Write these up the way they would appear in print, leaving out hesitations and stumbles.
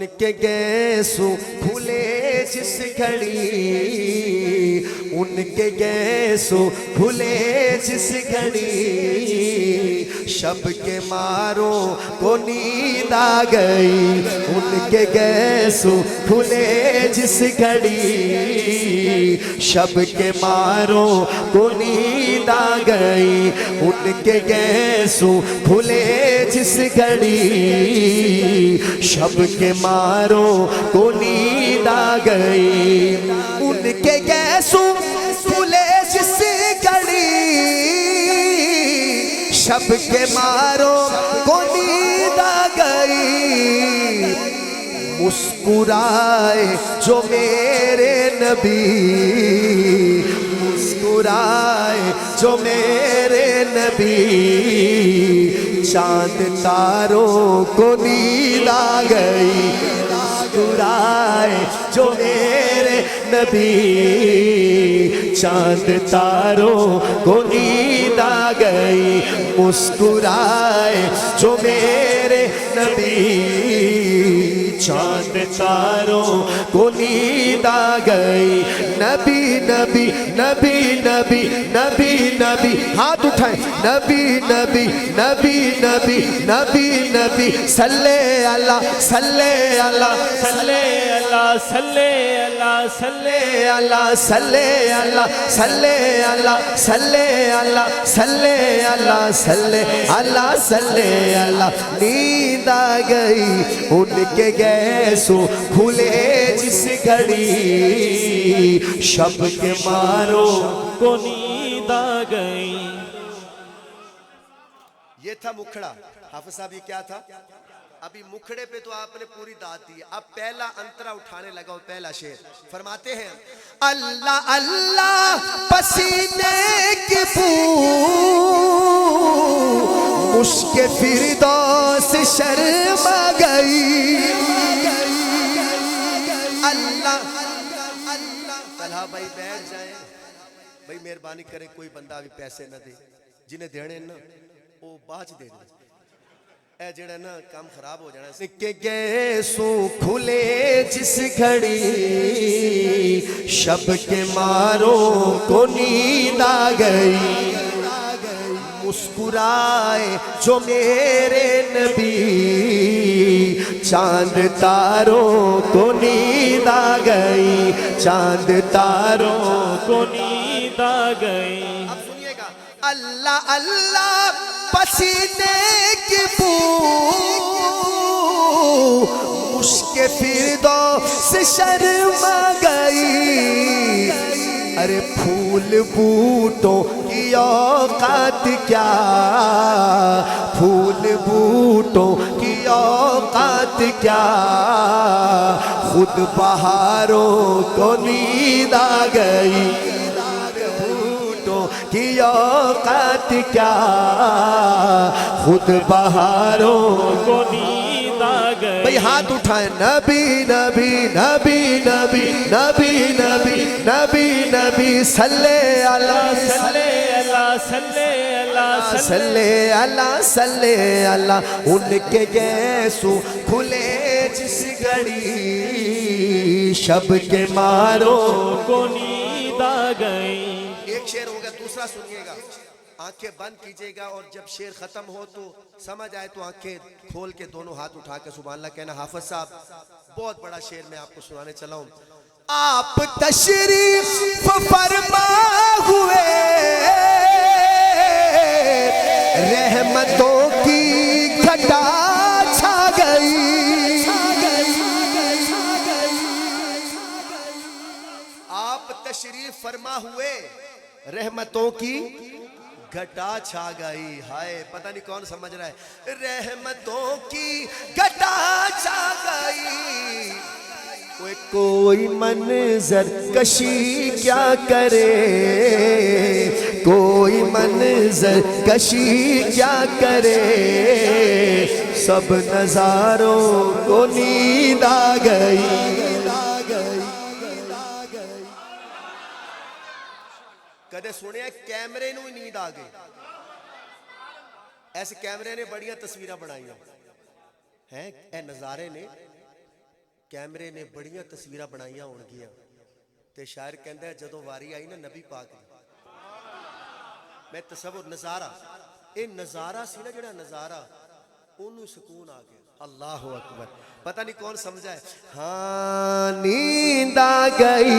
उनके गैसू खुले जिस घड़ी, उनके गैसू खुले जिस घड़ी, शब के मारो को नींद आ गई। उनके गैसू खुले जिस घड़ी, शब के मारो को नींद आ गई। उनके गैसू खुले जिस घड़ी, शब के मारो को नींद आ गई। उनके गैसू खुले जिस घड़ी, शब के मारो को नींद आ गई। मुस्कुराए जो मेरे नबी, मुस्कुराए जो मेरे नबी, चांद तारों को नींद आ गई। मुस्कुराए जो मेरे नबी, चांद तारों को नींद आ गई। मुस्कुराए जो मेरे नबी, चांद तारों को नींद आ गई। नबी नबी नबी नबी नबी नबी, हाथ उठाए। नबी नबी नबी नबी नबी नबी, सल्ले अल्लाह सल्ले अल्लाह सल्ले अल्लाह सल्ले अल्लाह सल्ले अल्लाह सल्ले अल्लाह सल्ले अल्लाह सल्ले अल्लाह सल्ले अल्लाह सल्ले अल्लाह सल्ले अल्लाह। नींद आ गई उनके गैसो खुले जिस घड़ी, शब के मारो को नींद आ गई। ये था मुखड़ा। हाफिज साहब ये क्या था? अभी मुखड़े पे तो आपने पूरी दाद दी, अब पहला अंतरा उठाने लगा। पहला शेर फरमाते हैं, अल्लाह अल्लाह पसीने की बू मुश्के फिरदौस शर्मा गई। अल्लाह अल्लाह। तलहा भाई बैठ जाए भाई, मेहरबानी करें कोई बंदा अभी पैसे न दे, जिन्हें देने ना वो बाज दे दे, ए जेड़ा ना काम खराब हो जाना। के गैसू खुले जिस घड़ी, शब के मारो को नींद आ गई। मुस्कुराए जो मेरे नबी, चांद तारों को नींद आ गई। चांद तारों को नींद आ गई। अब सुनिएगा, अल्लाह अल्लाह पसीने की बू मुश्के फिरदौस शर्मा गई। अरे फूल बूटों की औकात क्या, फूल बूटों की औकात क्या, खुद बहारों को नींद आ गई। बूटों की औकात क्या, खुद बहारों को नींद आ गई। भाई हाथ उठाए। नबी नबी नबी नबी नबी नबी नबी नबी, सल्ले अल्लाह सल्ले अल्लाह सल्ले अल्लाह सल्ले अल्लाह सल्ले अल्लाह। उनके गैसू खुले जिस घड़ी, शब के मारो को नींद आ गई। एक शेर होगा, दूसरा सुनिएगा। आंखें बंद कीजिएगा और जब शेर खत्म हो तो समझ आए तो आंखें खोल के दोनों हाथ उठा के सुभान अल्लाह कहना। हाफिज साहब बहुत बड़ा शेर मैं आपको सुनाने चला हूं। आप तशरीफ फरमा हुए, रहमतों की घटा छा गई। आप तशरीफ फरमा हुए, रहमतों की घटा छा गई। हाय पता नहीं कौन समझ रहा है। रहमतों की घटा छा गई। कोई मंजर कशी क्या करे, कोई मंजर कशी क्या करे, सब नजारों को नींद आ गई। कदे सुने कैमरे नूं नींद आ गई। ऐसे कैमरे ने बड़िया तस्वीरें बनाई हैं, ए नजारे ने कैमरे ने बड़ियां तस्वीरां बनाइया होणगियां ते शायर कहंदा है जदों वारी आई ना नबी पाक दी, मैं तसव्वुर नज़ारा ये नज़ारा सी ना जेड़ा नज़ारा ओनू सुकून आ गया। अल्लाह अकबर। पता नहीं कौन समझा है। हाँ नींद आ गई,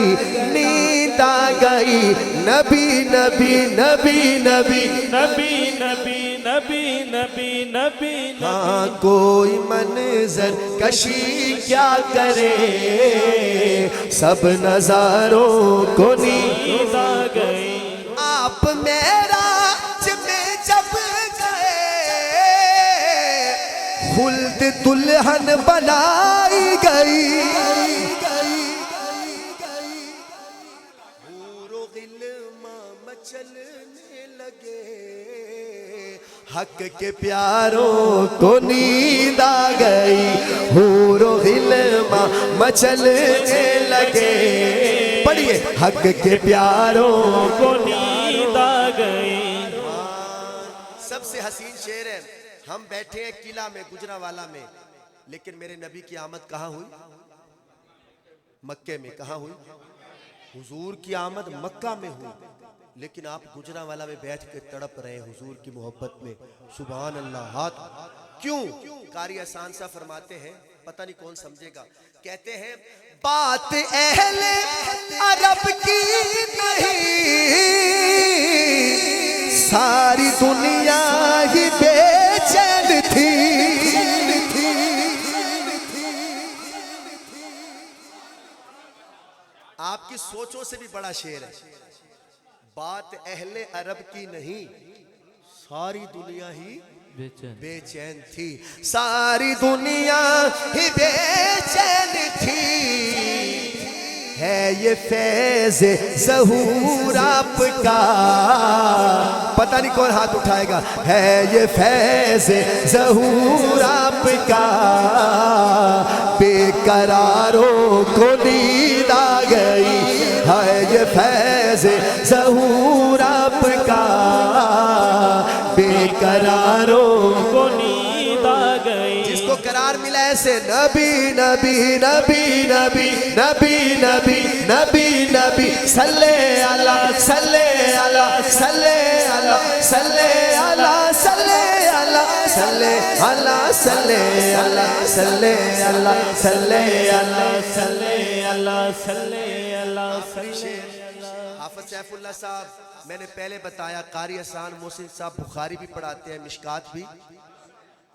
नींद आ गई, नबी नबी नबी नबी नबी नबी नबी नबी नबी हाँ कोई मंजर कशी क्या करे, सब नजारों को नींद आ गई। आप मेरा में जब गए, खुल्द दुल्हन बनाई गई, हूरो गिल्मा मचलने लगे, हक के प्यारों को नींद आ गई, हूरो हिलमा मचलने लगे। पढ़िए हक के प्यारों को नींद आ गई। सबसे हसीन शेर है। हम बैठे हैं किला में गुजरावाला में, लेकिन मेरे नबी की आमद कहाँ हुई? मक्के में। कहाँ हुई? हुजूर की आमद मक्का में हुई, लेकिन आप गुजरावाला में बैठ के तड़प रहे हैं हुजूर की मोहब्बत में। सुभान अल्लाह। हाथ क्यों? कारी आसान सा फरमाते हैं, पता नहीं कौन समझेगा। कहते हैं बात अहले अरब की नहीं, सारी दुनिया ही बेचैन थी। आपकी सोचों से भी बड़ा शेर है। बात अहले अरब की नहीं, सारी दुनिया ही बेचैन थी, सारी दुनिया ही बेचैन थी। है ये फैज़ ज़हूर आपका, पता नहीं कौन हाथ उठाएगा। है ये फैज़ ज़हूर आपका, बेकरारों को नींद आ गई। है ये फैज़ ज़हूर आपका, बेकरारों को नींद आ गई। जिसको करार मिला ऐसे नबी नबी नबी नबी नबी नबी नबी नबी सल्ले अला सल्ले अला सल्ले अला सल्ले अला सल्ले अला सल्ले अला सल्ले अला सल्ले अला सल्ले अला सल्ले अल्लाह सल्ले अल्लाह सल्ले। हाफिज सैफुल्लाह साहब, मैंने पहले बताया कारी आसान मोहसिन साहब बुखारी भी पढ़ाते हैं, मिशकात भी।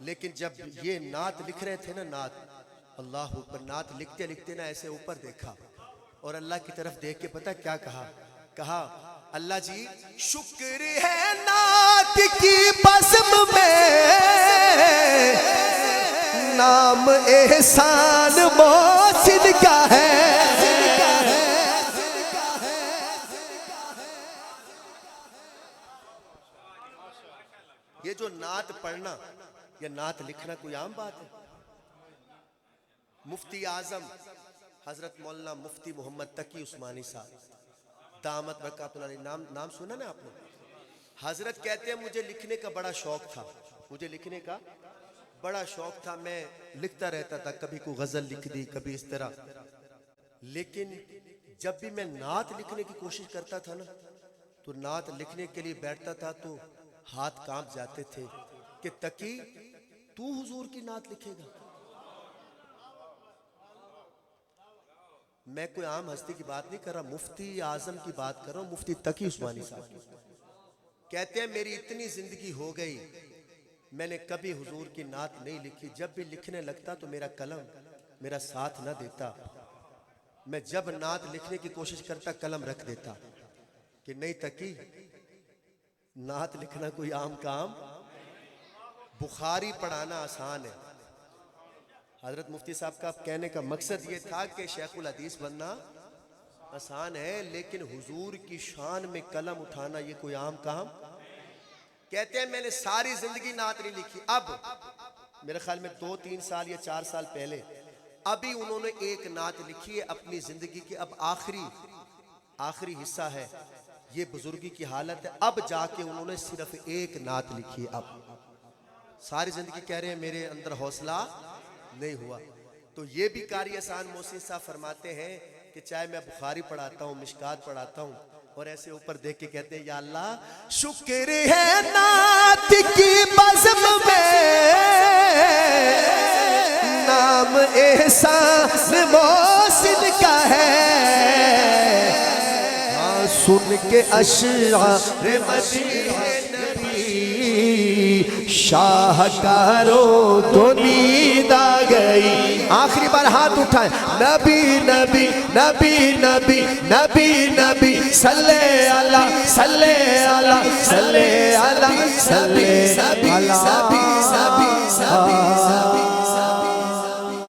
लेकिन जब ये नात लिख रहे थे ना, नात अल्लाह ऊपर, नात लिखते लिखते ना ऐसे ऊपर देखा और अल्लाह की तरफ देख के पता क्या कहा? कहा अल्लाह जी शुक्र है नात की बज़्म में, नाम एहसान मोहसिन का है। ये जो नात पढ़ना या नात लिखना कोई आम बात है? मुफ्ती आजम हजरत मौलाना मुफ्ती मोहम्मद तकी उस्मानी साहब दामत बरकातुल्लाह अलैह, नाम सुना ना आपने? हजरत कहते हैं मुझे लिखने का बड़ा शौक था, मुझे लिखने का बड़ा शौक था। मैं लिखता रहता था, कभी कोई गजल लिख दी, कभी इस तरह। लेकिन जब भी मैं नात लिखने की कोशिश करता था ना, तो नात लिखने के लिए बैठता था तो हाथ कांप जाते थे कि तकी तू हुजूर की नात लिखेगा। मैं कोई आम हस्ती की बात नहीं कर रहा, मुफ्ती आजम की बात कर रहा हूं, मुफ्ती तकी उस्मानी साहब। कहते हैं मेरी इतनी जिंदगी हो गई, मैंने कभी हुजूर की नात नहीं लिखी। जब भी लिखने लगता तो मेरा कलम मेरा साथ न देता। मैं जब नात लिखने की कोशिश करता कलम रख देता कि नहीं तकी, नात लिखना कोई आम काम, बुखारी पढ़ाना आसान है। हजरत मुफ्ती साहब का कहने का मकसद ये था कि शेखुल हदीस बनना आसान है, लेकिन हुजूर की शान में कलम उठाना ये कोई आम काम। कहते हैं मैंने सारी जिंदगी नात नहीं लिखी। अब मेरे ख्याल में 2-3 साल या 4 साल पहले अभी उन्होंने एक नात लिखी है अपनी जिंदगी की। अब आखिरी हिस्सा है, ये बुजुर्गी की हालत है। अब जाके उन्होंने सिर्फ एक नात लिखी है। अब सारी जिंदगी कह रहे हैं मेरे अंदर हौसला नहीं हुआ। तो ये भी कारी एहसान मोहसिन साहब फरमाते हैं कि चाहे मैं बुखारी पढ़ाता हूँ, मिशकात पढ़ाता हूँ, और ऐसे ऊपर देख के कहते हैं या अल्लाह शुक्र है नात की बज़्म में नाम एहसान मोहसिन का है। हाँ सुन के अशआर मदीह शाहकारों तो नींद आ गई। आखिरी बार हाथ उठाएं, नबी नबी नबी नबी नबी नबी सल्ले अला सल्ले अला सल्ले अला सल्ले अला।